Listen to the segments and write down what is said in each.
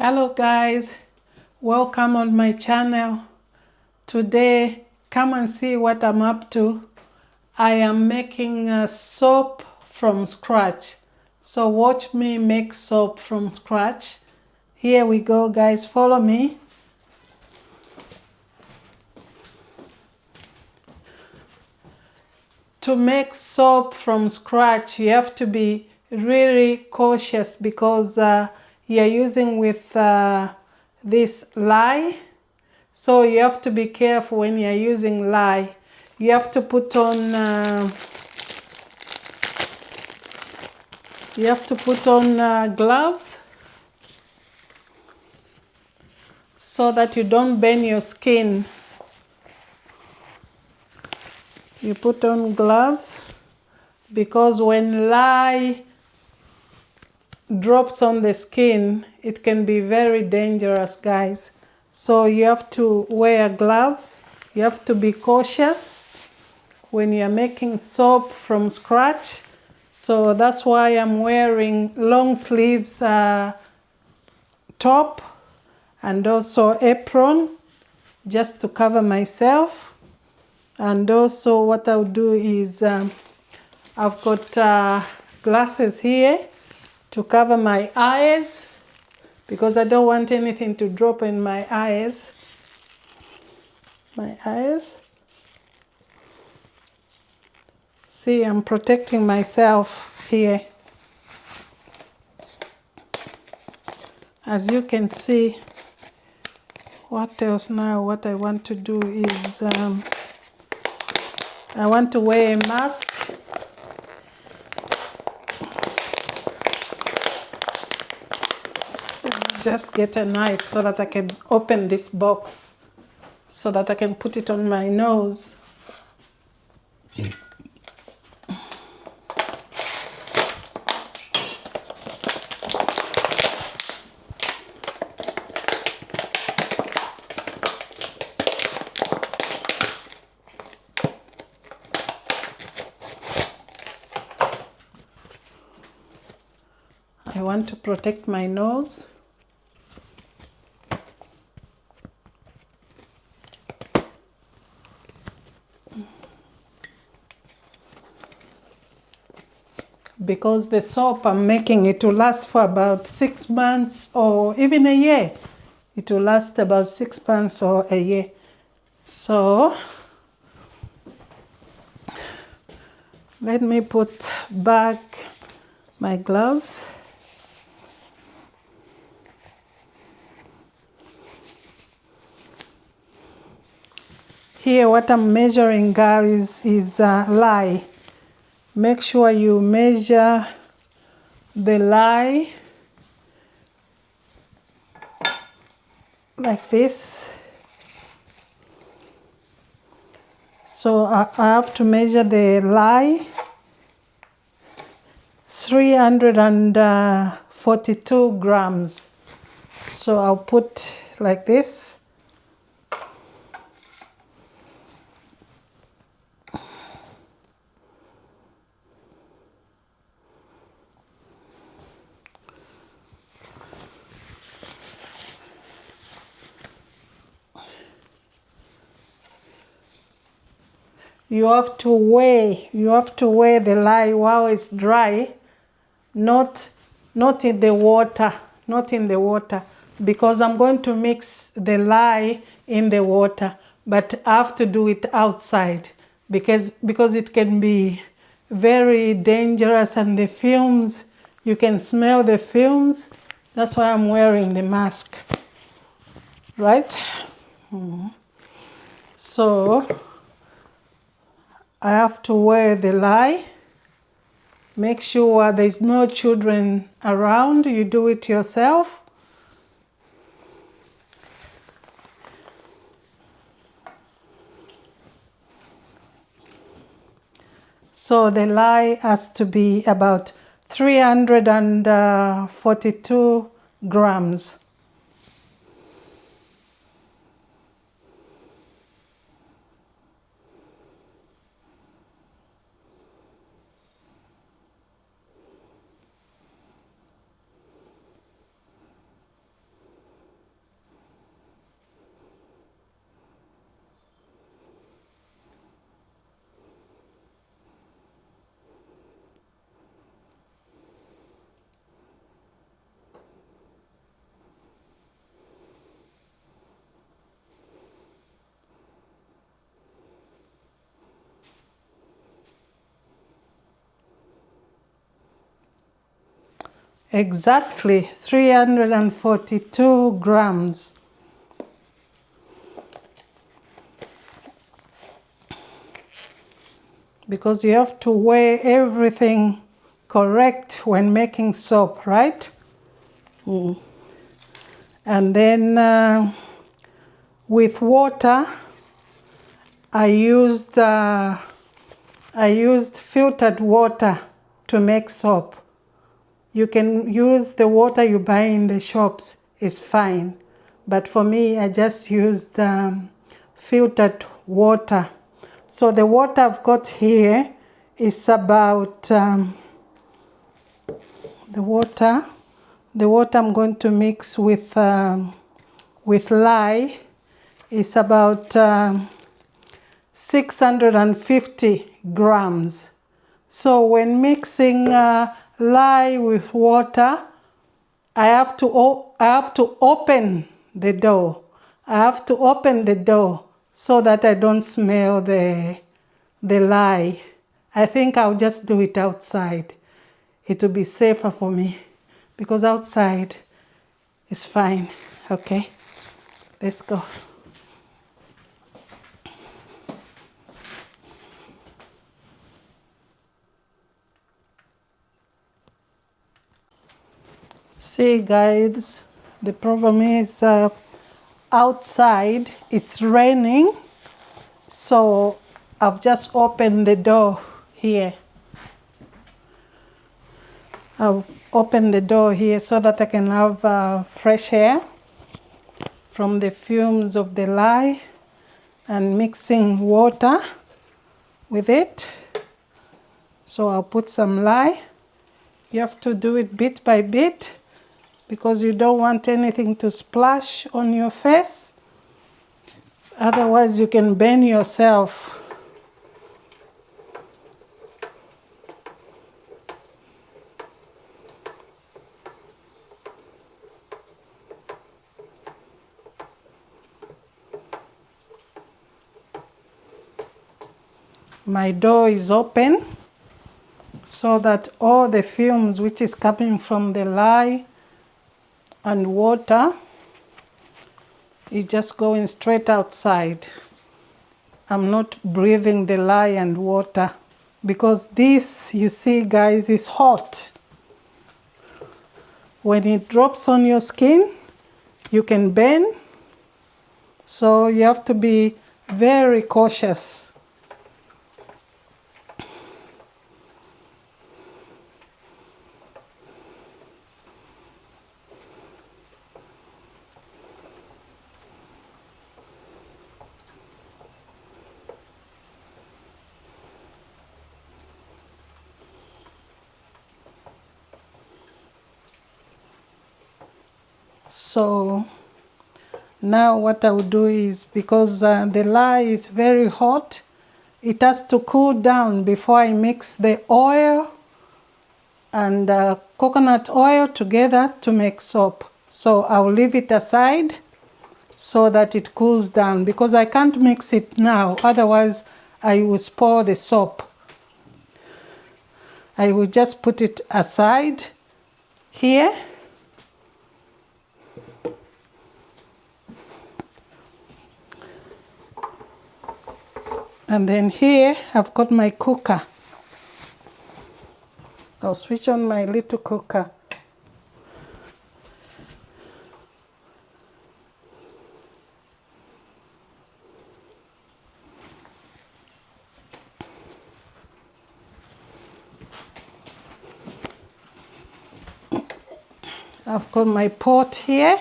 Hello guys, welcome on my channel. Today, come and see what I'm up to. I am making a soap from scratch. So watch me make soap from scratch. Here we go guys, follow me. To make soap from scratch, you have to be really cautious because you're using with this lye. So you have to be careful when you're using lye. You have to put on gloves so that you don't burn your skin. You put on gloves because when lye drops on the skin, it can be very dangerous, guys. So you have to wear gloves. You have to be cautious when you're making soap from scratch. So that's why I'm wearing long sleeves top and also apron just to cover myself. And also what I'll do is I've got glasses here to cover my eyes because I don't want anything to drop in my eyes. See, I'm protecting myself here. As you can see, what else now? What I want to do is I want to wear a mask. Just get a knife so that I can open this box so that I can put it on my nose. I want to protect my nose. Because the soap I'm making, it will last for about 6 months or even a year. It will last about 6 months or a year. So let me put back my gloves. Here what I'm measuring, guys, is lye. Make sure you measure the lye like this. So I have to measure the lye 342 grams. So I'll put like this. You have to weigh the lye while it's dry, not in the water, because I'm going to mix the lye in the water, but I have to do it outside because it can be very dangerous, and the fumes, you can smell the fumes. That's why I'm wearing the mask, right? So I have to wear the lye. Make sure there's no children around. You do it yourself. So the lye has to be about 342 grams. exactly 342 grams. Because you have to weigh everything correct when making soap, right? And then with water, I used filtered water to make soap. You can use the water you buy in the shops, it's fine. But for me, I just used filtered water. So the water I've got here is about the water I'm going to mix with lye is about 650 grams. So when mixing lye with water, I have to open the dough. I have to open the dough so that I don't smell the lye. I think I'll just do it outside. It will be safer for me because outside is fine. Okay, let's go. See guys, the problem is outside it's raining, so I've just opened the door here. I've opened the door here so that I can have fresh air from the fumes of the lye and mixing water with it. So I'll put some lye. You have to do it bit by bit because you don't want anything to splash on your face. Otherwise you can burn yourself. My door is open so that all the fumes which is coming from the lye and water is just going straight outside. I'm not breathing the lye and water because this, you see guys, is hot. When it drops on your skin, you can burn. So you have to be very cautious. So now what I will do is, because the lye is very hot, it has to cool down before I mix the oil and coconut oil together to make soap. So I'll leave it aside so that it cools down because I can't mix it now, otherwise I will spoil the soap. I will just put it aside here. And then here I've got my cooker. I'll switch on my little cooker. I've got my pot here,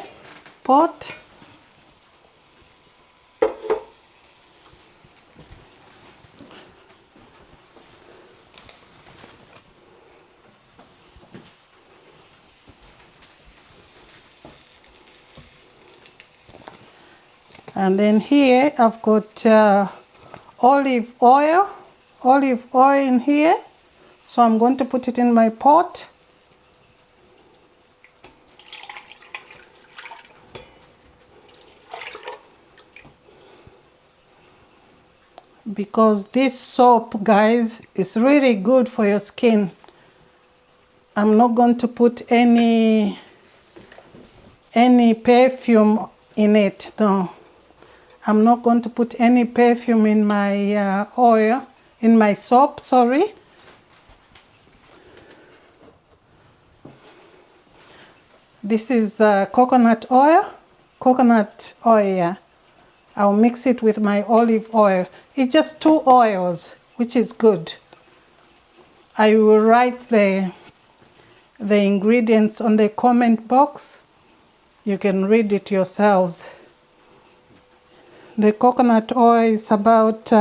and then here I've got olive oil in here. So I'm going to put it in my pot. Because this soap, guys, is really good for your skin. I'm not going to put any perfume in it. No, I'm not going to put any perfume in my oil, in my soap, sorry. This is the coconut oil. Yeah. I'll mix it with my olive oil. It's just 2 oils, which is good. I will write the ingredients on the comment box. You can read it yourselves. The coconut oil is about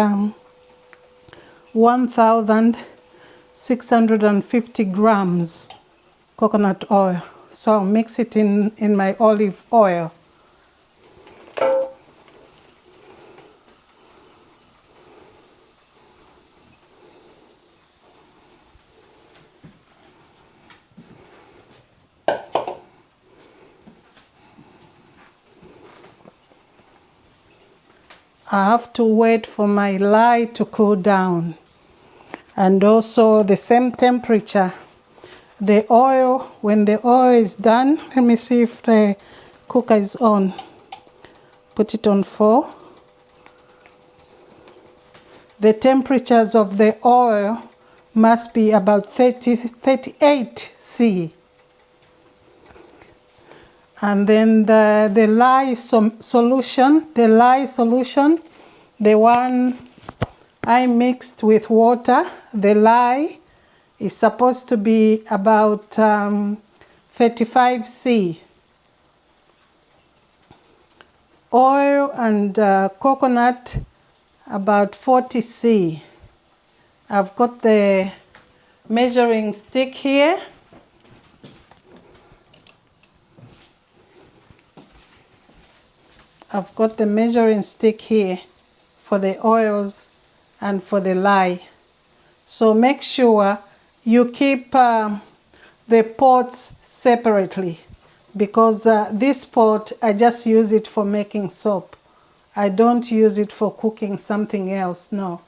1,650 grams coconut oil. So I'll mix it in my olive oil. I have to wait for my lye to cool down, and also the same temperature. The oil, when the oil is done, let me see if the cooker is on. Put it on 4. The temperatures of the oil must be about 38 C. And then the lye solution, the one I mixed with water, the lye is supposed to be about 35 C. Oil and coconut about 40 C. I've got the measuring stick here. I've got the measuring stick here for the oils and for the lye. So make sure you keep the pots separately, because this pot, I just use it for making soap. I don't use it for cooking something else, no.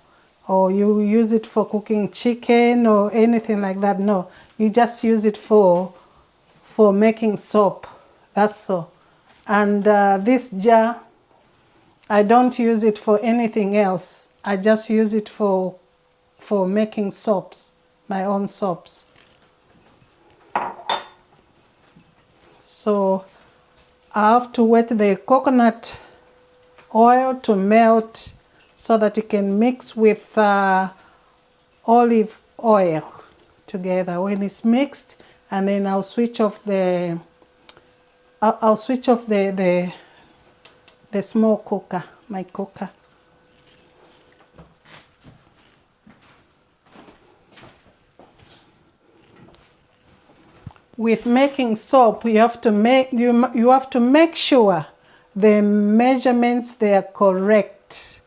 Or you use it for cooking chicken or anything like that, no. You just use it for making soap, that's all. And this jar, I don't use it for anything else. I just use it for making soaps, my own soaps. So I have to wet the coconut oil to melt so that it can mix with olive oil together. When it's mixed, and then I'll switch off the small cooker, my cooker. With making soap, you have to make sure the measurements, they are correct.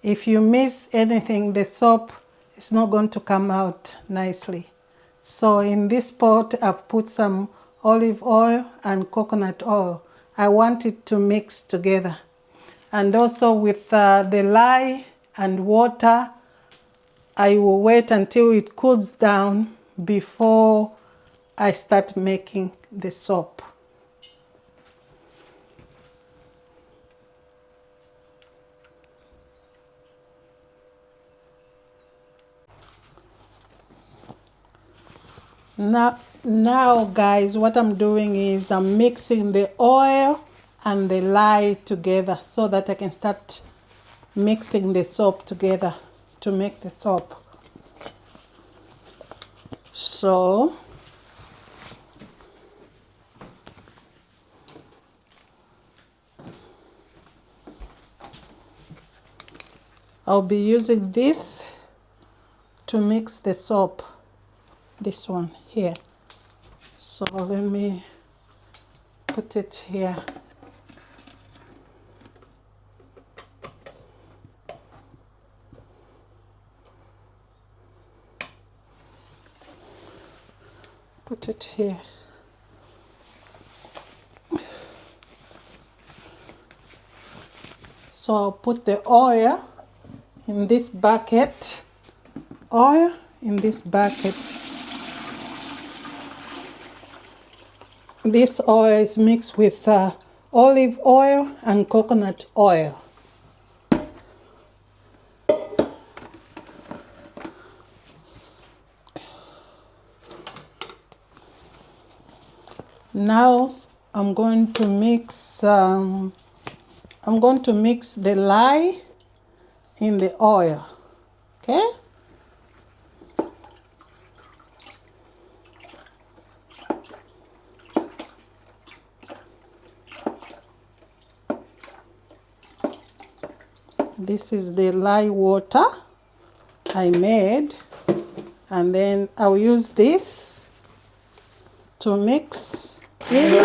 If you miss anything, the soap is not going to come out nicely. So in this pot, I've put some olive oil and coconut oil. I want it to mix together. And also with the lye and water, I will wait until it cools down before I start making the soap. Now guys, what I'm doing is I'm mixing the oil and the lye together so that I can start mixing the soap together to make the soap. So I'll be using this to mix the soap, this one here. So let me put it here. Put it here. So I'll put the oil in this bucket, This oil is mixed with olive oil and coconut oil. Now I'm going to mix the lye in the oil. Okay? This is the lye water I made, and then I'll use this to mix in.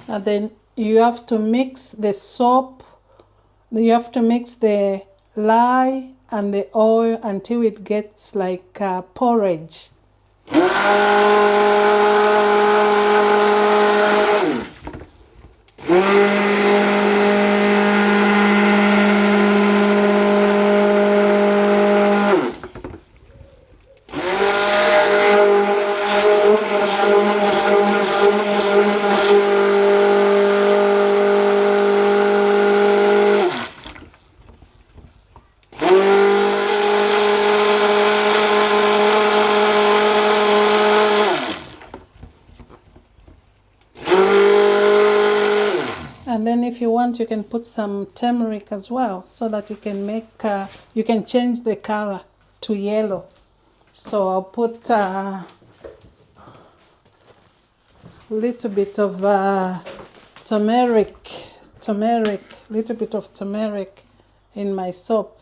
And then you have to mix the soap, you have to mix the lye and the oil until it gets like porridge. And then if you want, you can put some turmeric as well, so that you can make, you can change the color to yellow. So I'll put a little bit of turmeric, little bit of turmeric in my soap.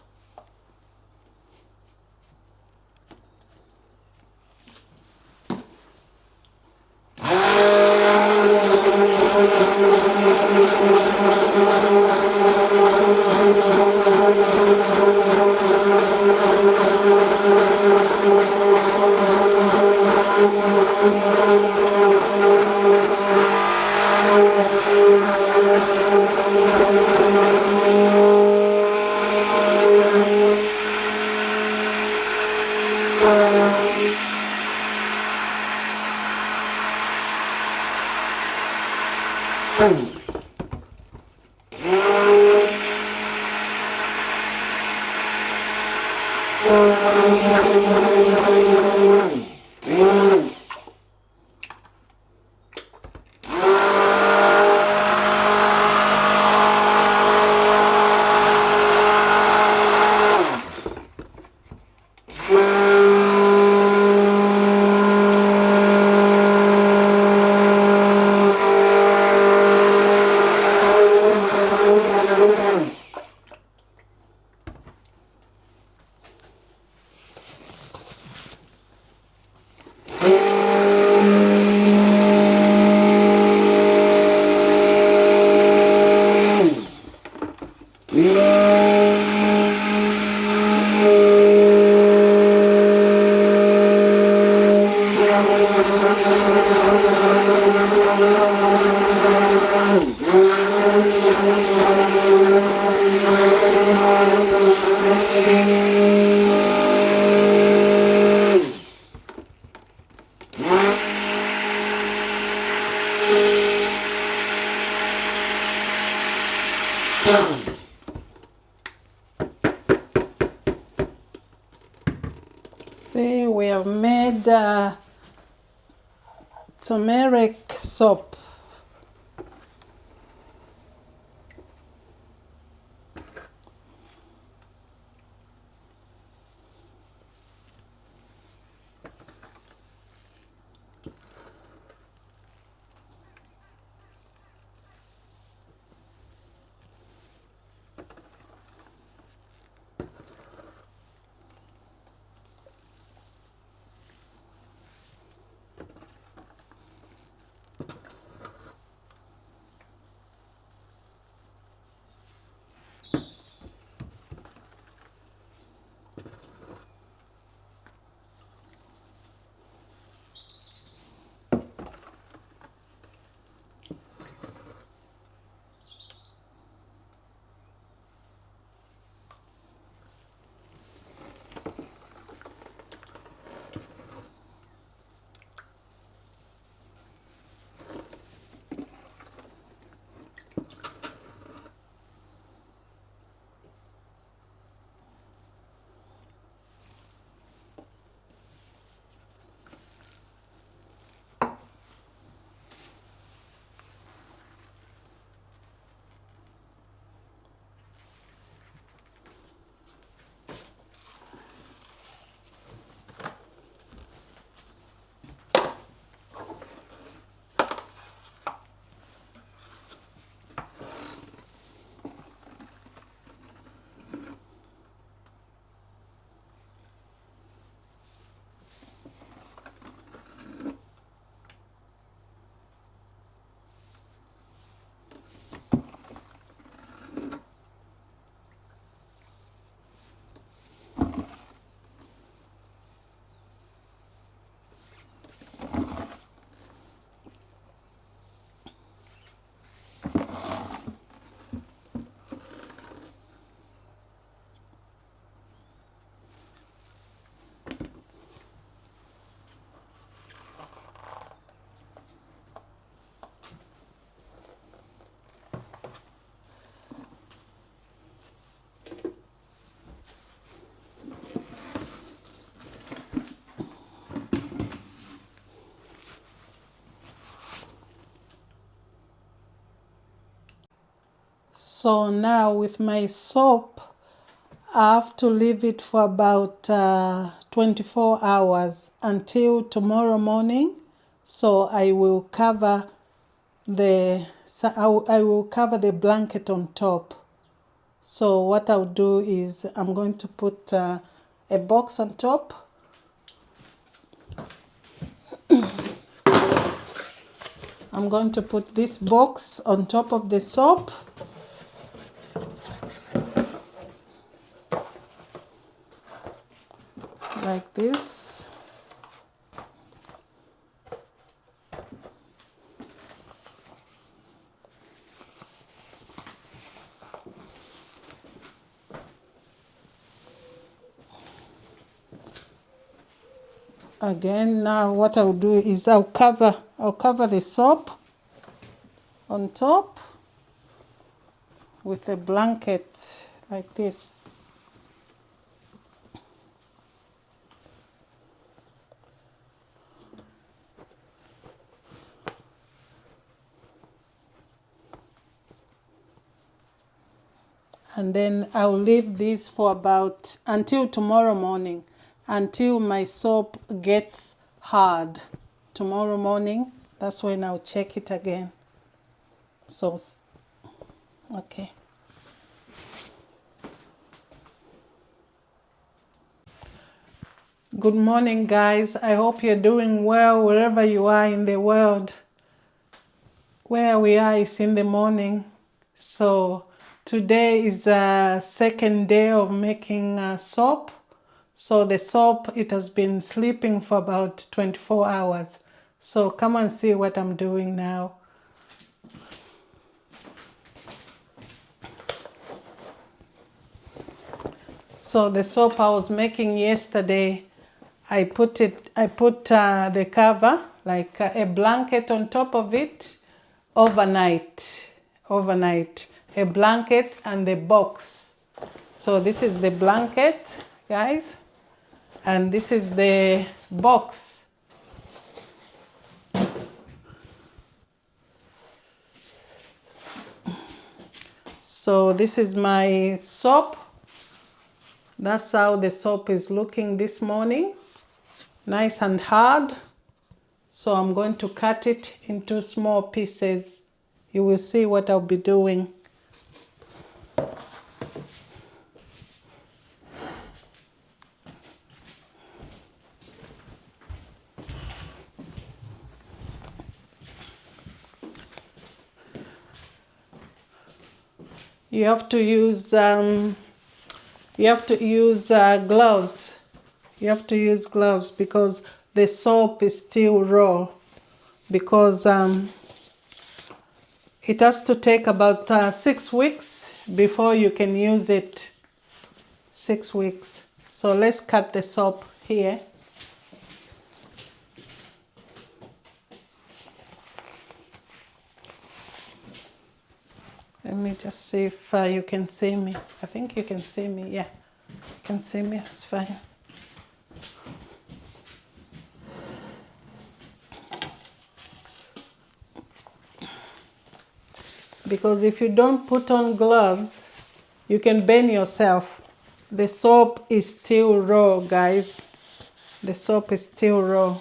See, we have made turmeric soap. So now with my soap, I have to leave it for about 24 hours until tomorrow morning. So I will cover I will cover the blanket on top. So what I'll do is I'm going to put a box on top. I'm going to put this box on top of the soap. Like this. Again, now what I'll do is I'll cover the soap. on top with a blanket like this. And then I'll leave this for about until tomorrow morning, until my soap gets hard. Tomorrow morning, that's when I'll check it again. So, okay. Good morning, guys. I hope you're doing well wherever you are in the world. Where we are is in the morning. So today is the second day of making soap. So the soap, it has been sleeping for about 24 hours. So come and see what I'm doing now. So the soap I was making yesterday, I put the cover, like a blanket on top of it, overnight, a blanket and the box. So this is the blanket, guys, and this is the box. So this is my soap. That's how the soap is looking this morning. Nice and hard. So I'm going to cut it into small pieces. You will see what I'll be doing. You have to use gloves. You have to use gloves because the soap is still raw. Because it has to take about 6 weeks before you can use it. 6 weeks. So let's cut the soap here. Let me just see if you can see me. I think you can see me. Yeah, you can see me. That's fine. Because if you don't put on gloves, you can burn yourself. The soap is still raw, guys. The soap is still raw.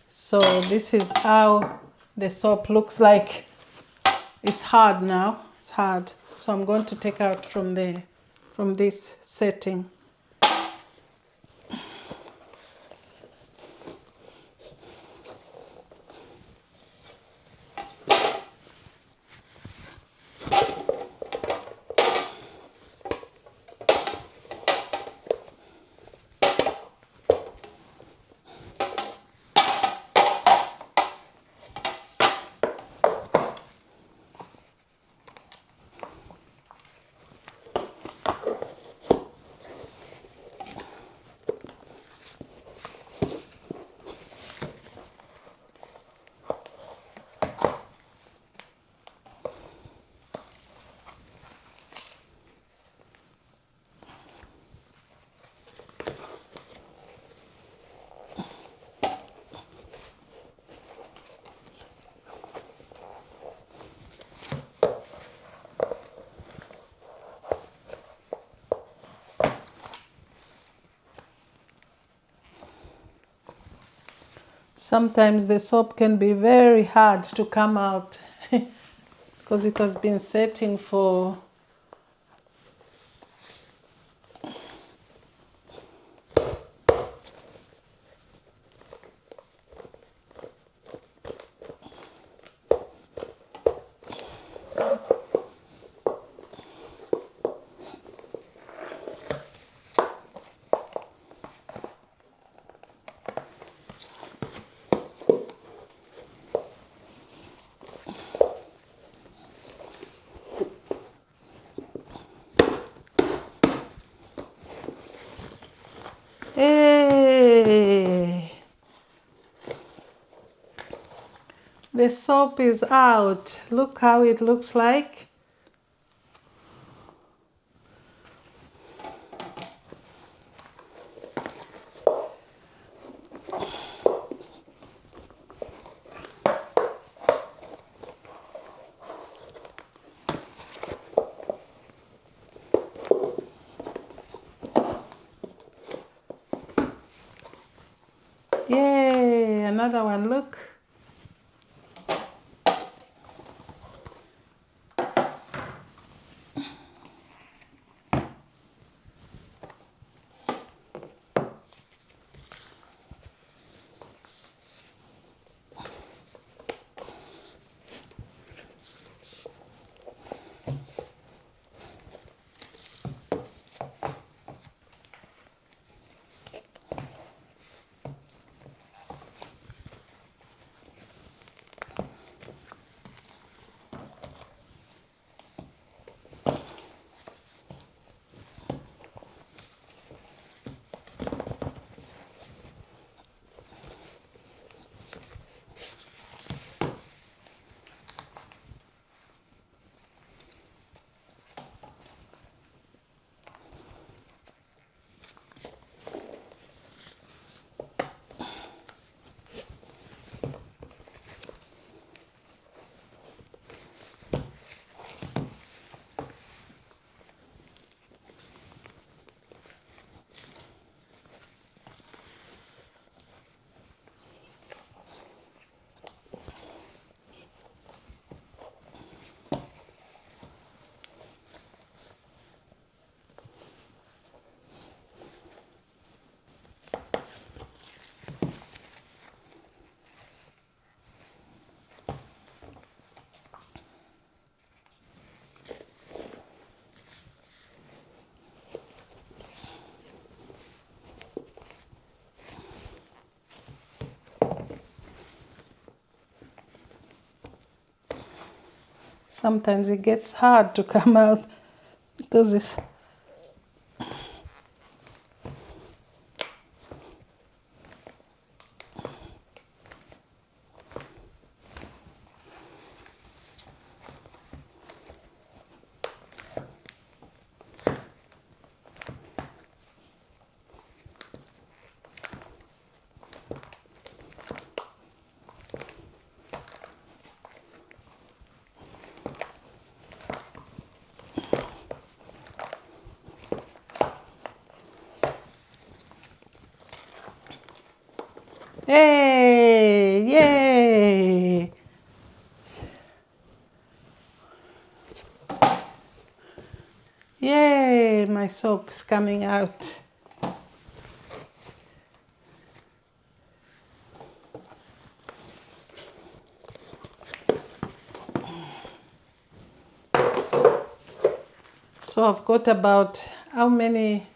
So this is how the soap looks like. It's hard now. It's hard. So I'm going to take out from this setting. Sometimes the soap can be very hard to come out because it has been setting for The soap is out. Look how it looks like. Yay, another one, look. Sometimes it gets hard to come out because it's... Hey, yay! Yay, my soap is coming out. So I've got about how many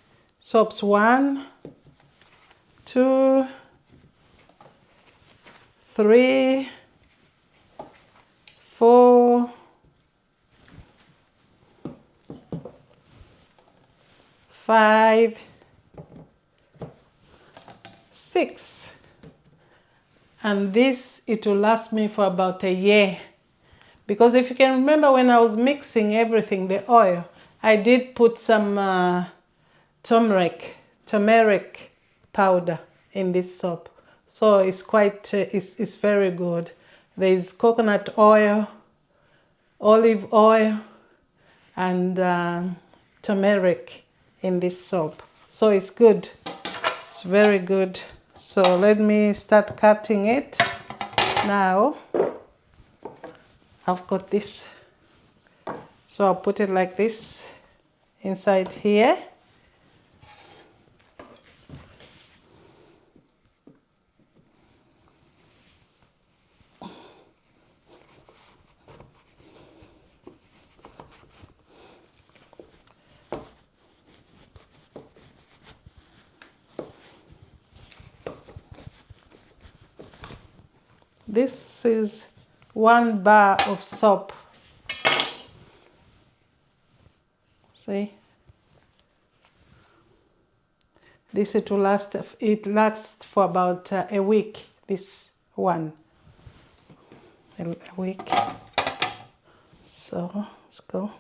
soaps? 1, 2, 3, 4, 5, 6. And this, it will last me for about a year. Because if you can remember when I was mixing everything, the oil, I did put some turmeric powder in this soap. So it's quite, it's very good. There's coconut oil, olive oil, and turmeric in this soap. So it's good. It's very good. So let me start cutting it. Now, I've got this. So I'll put it like this inside here. This is 1 bar of soap. See? This it lasts for about a week, this one. a week. So let's go.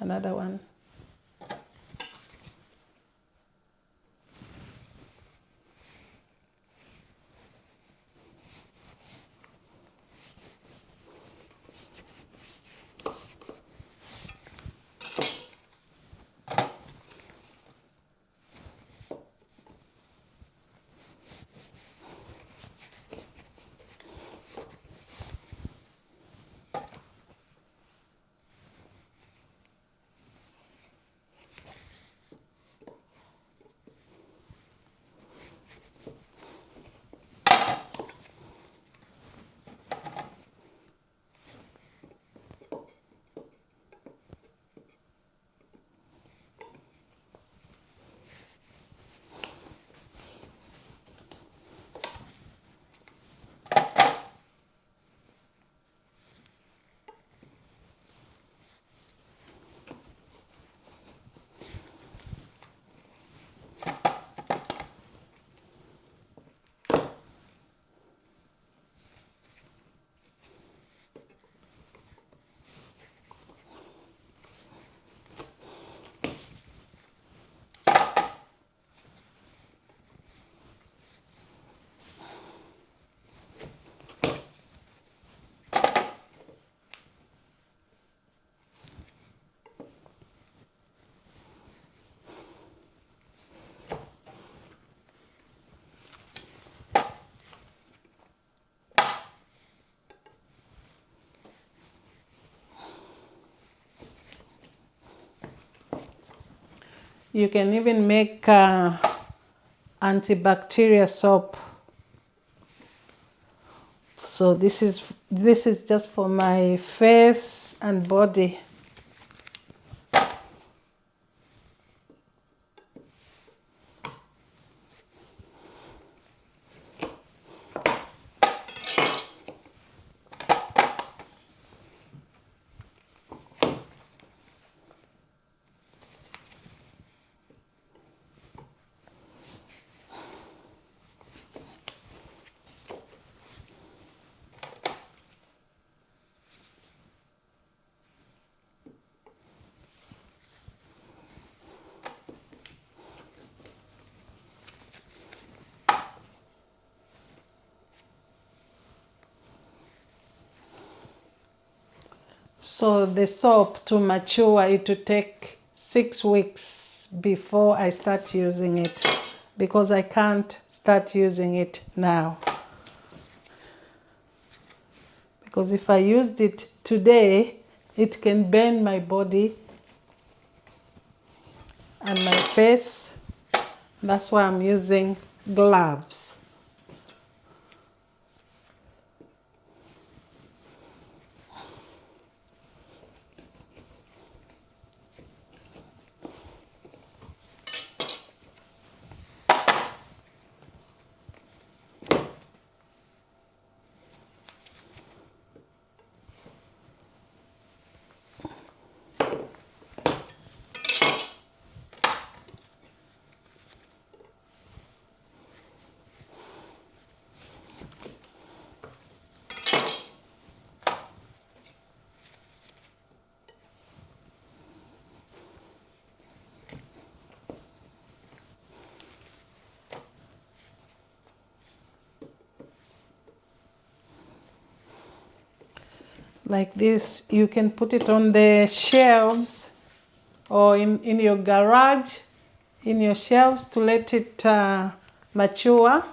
Another one. You can even make antibacterial soap. So this is just for my face and body. So the soap to mature, it will take 6 weeks before I start using it, because I can't start using it now. Because if I used it today, it can burn my body and my face. That's why I'm using gloves. Like this, you can put it on the shelves or in your garage, in your shelves, to let it mature.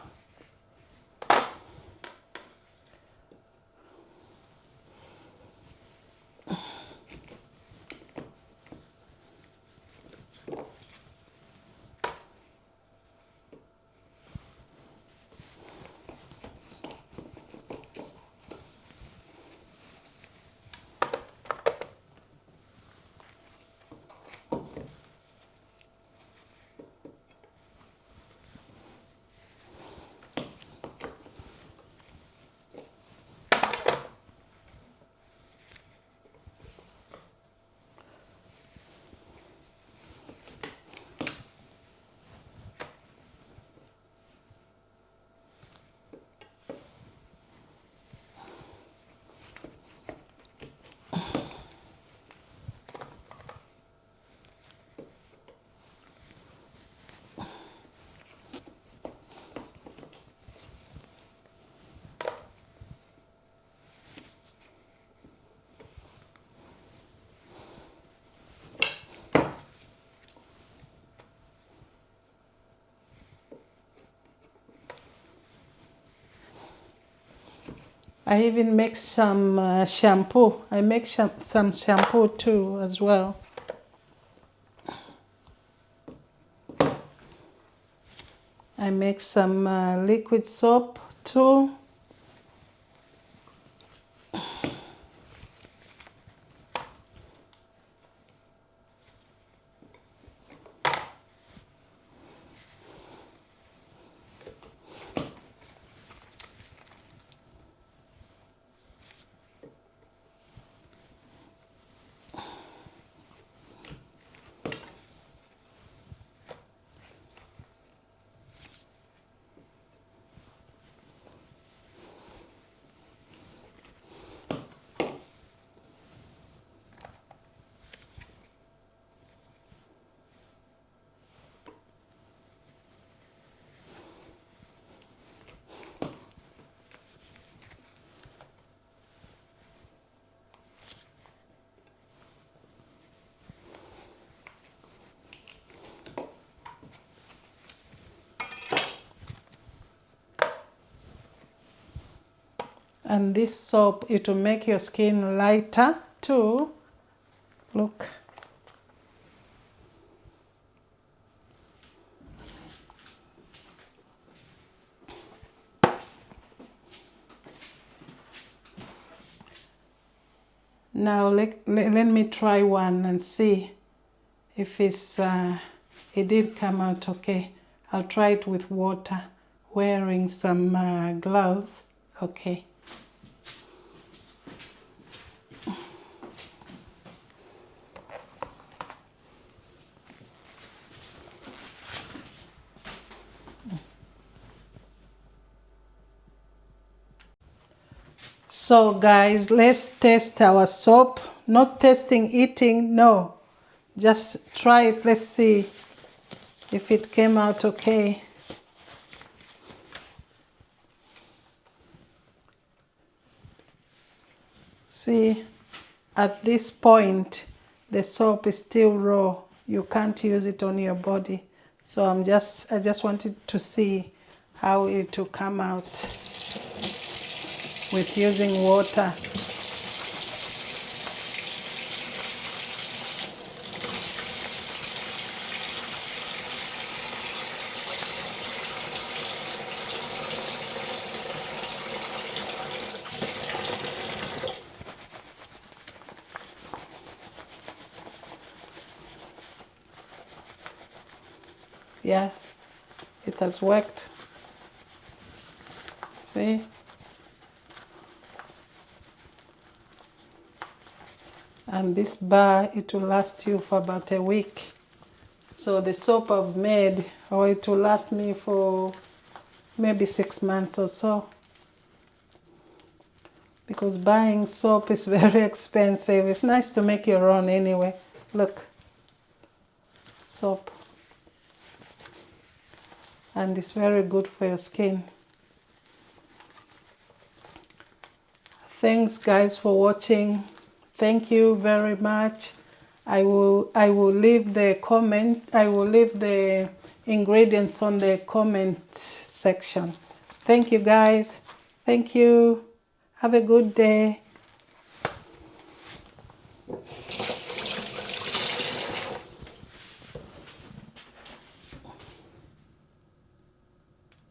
I even make some shampoo. I make some shampoo too as well. I make some liquid soap too. And this soap, it will make your skin lighter too. Look. Now let me try one and see if it did come out okay. I'll try it with water, wearing some gloves. Okay. So guys, let's test our soap. Not testing eating, no. Just try it, let's see if it came out okay. See, at this point, the soap is still raw. You can't use it on your body. So I just wanted to see how it will come out with using water. Yeah, it has worked. See? And this bar, it will last you for about a week. So the soap I've made, or it will last me for maybe 6 months or so. Because buying soap is very expensive. It's nice to make your own anyway. Look, soap. And it's very good for your skin. Thanks guys for watching. Thank you very much. I will leave the ingredients on the comment section. Thank you guys. Thank you. Have a good day.